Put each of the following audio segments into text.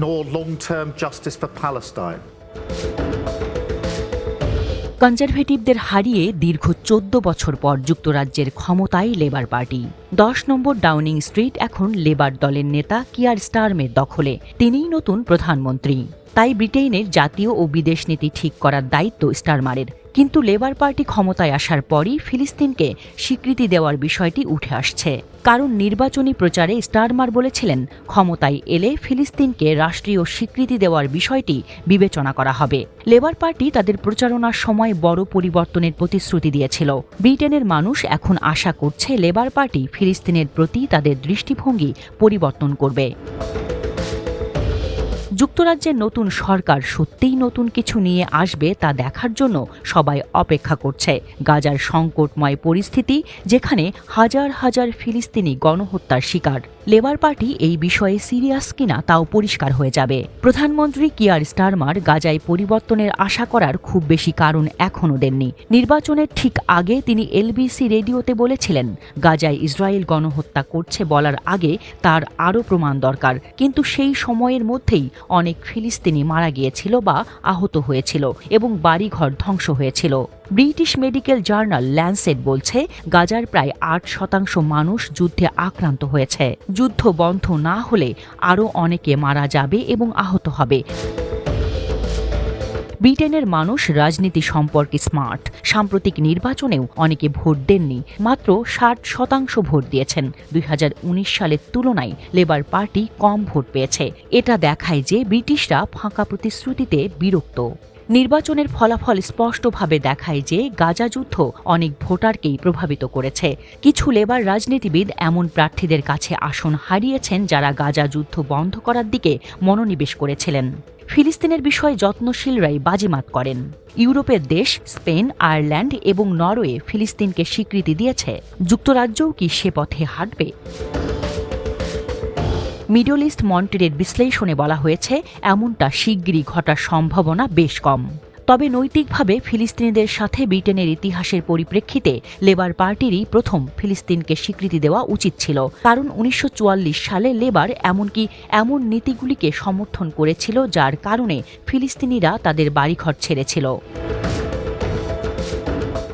nor long-term justice for Palestine. কনজারভেটিভদের হারিয়ে দীর্ঘ ১৪ বছর পর যুক্তরাজ্যের ক্ষমতায় লেবার পার্টি। ১০ নম্বর ডাউনিং স্ট্রিট এখন লেবার দলের নেতা কিয়ার স্টারমের দখলে। তিনিই নতুন প্রধানমন্ত্রী। তাই ব্রিটেনের জাতীয় ও বিদেশ নীতি ঠিক করার দায়িত্ব স্টারমারের। কিন্তু লেবার পার্টি ক্ষমতায় আসার পরই ফিলিস্তিনকে স্বীকৃতি দেওয়ার বিষয়টি উঠে আসছে। কারণ নির্বাচনী প্রচারে স্টারমার বলেছিলেন, ক্ষমতায় এলে ফিলিস্তিনকে রাষ্ট্রীয় স্বীকৃতি দেওয়ার বিষয়টি বিবেচনা করা হবে। লেবার পার্টি তাদের প্রচারণার সময় বড় পরিবর্তনের প্রতিশ্রুতি দিয়েছিল। ব্রিটেনের মানুষ এখন আশা করছে লেবার পার্টি ফিলিস্তিনের প্রতি তাদের দৃষ্টিভঙ্গি পরিবর্তন করবে। যুক্তরাজ্যের নতুন সরকার সত্যিই নতুন কিছু নিয়ে আসবে তা দেখার জন্য সবাই অপেক্ষা করছে। গাজার সংকটময় পরিস্থিতি, যেখানে হাজার হাজার ফিলিস্তিনি গণহত্যার শিকার। লেবার পার্টি এই বিষয়ে সিরিয়াস কিনা তাও পরিষ্কার হয়ে যাবে। প্রধানমন্ত্রী কিয়ার স্টারমার গাজায় পরিবর্তনের আশা করার খুব বেশি কারণ এখনও দেননি। নির্বাচনের ঠিক আগে তিনি এলবিসি রেডিওতে বলেছিলেন, গাজায় ইসরায়েল গণহত্যা করছে বলার আগে তার আরও প্রমাণ দরকার। কিন্তু সেই সময়ের মধ্যেই অনেক ফিলিস্তিনি মারা গিয়েছিল বা আহত হয়েছিল এবং বাড়িঘর ধ্বংস হয়েছিল। ব্রিটিশ মেডিকেল জার্নাল ল্যান্সেট বলছে, গাজার প্রায় ৮% মানুষ যুদ্ধে আক্রান্ত হয়েছে। যুদ্ধ বন্ধ না হলে আরও অনেকে মারা যাবে এবং আহত হবে। ব্রিটেনের মানুষ রাজনীতি সম্পর্কে স্মার্ট। সাম্প্রতিক নির্বাচনেও অনেকে ভোট দেননি, মাত্র ৬০% ভোট দিয়েছেন। ২০১৯ সালের তুলনায় লেবার পার্টি কম ভোট পেয়েছে। এটা দেখায় যে ব্রিটিশরা ফাঁকা প্রতিশ্রুতিতে বিরক্ত। নির্বাচনের ফলাফল স্পষ্টভাবে দেখায় যে গাজা যুদ্ধ অনেক ভোটারকেই প্রভাবিত করেছে। কিছু লেবার রাজনীতিবিদ এমন প্রার্থীদের কাছে আসন হারিয়েছেন যারা গাজা যুদ্ধ বন্ধ করার দিকে মনোনিবেশ করেছিলেন। ফিলিস্তিনের বিষয়ে যত্নশীলরাই বাজিমাত করেন। ইউরোপের দেশ স্পেন, আয়ারল্যান্ড এবং নরওয়ে ফিলিস্তিনকে স্বীকৃতি দিয়েছে। যুক্তরাজ্যও কি সে পথে হাঁটবে? মিডল ইস্ট মনিটরের বিশ্লেষণে বলা হয়েছে, এমনটা শিগগিরই ঘটার সম্ভাবনা বেশ কম। তবে নৈতিকভাবে ফিলিস্তিনিদের সাথে ব্রিটেনের ইতিহাসের পরিপ্রেক্ষিতে লেবার পার্টিরই প্রথম ফিলিস্তিনকে স্বীকৃতি দেওয়া উচিত ছিল। কারণ ১৯৪৪ সালে লেবার এমনকি এমন নীতিগুলিকে সমর্থন করেছিল যার কারণে ফিলিস্তিনিরা তাদের বাড়িঘর ছেড়েছিল।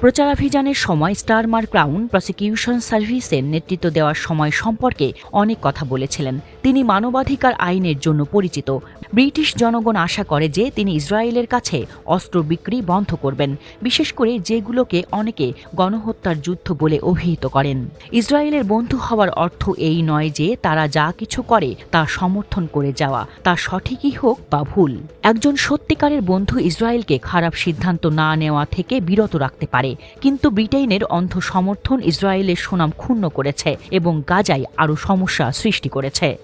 প্রচারাভিযানের সময় স্টারমার ক্রাউন প্রসিকিউশন সার্ভিসের নেতৃত্ব দেওয়ার সময় সম্পর্কে অনেক কথা বলেছিলেন। তিনি মানবাধিকার আইনের জন্য পরিচিত। ব্রিটিশ জনগণ আশা করে যে তিনি ইসরায়েলের কাছে অস্ত্র বিক্রি বন্ধ করবেন, বিশেষ করে যেগুলোকে অনেকে গণহত্যার যুদ্ধ বলে অভিহিত করেন। ইসরায়েলের বন্ধু হওয়ার অর্থ এই নয় যে তারা যা কিছু করে তা সমর্থন করে যাওয়া, তা সঠিকই হোক বা ভুল। একজন সত্যিকারের বন্ধু ইসরায়েলকে খারাপ সিদ্ধান্ত না নেওয়া থেকে বিরত রাখতে পারে। কিন্তু ব্রিটেনের অন্ধ সমর্থন ইসরায়েলের সুনাম ক্ষুণ্ণ করেছে এবং গাজায় আরও সমস্যা সৃষ্টি করেছে।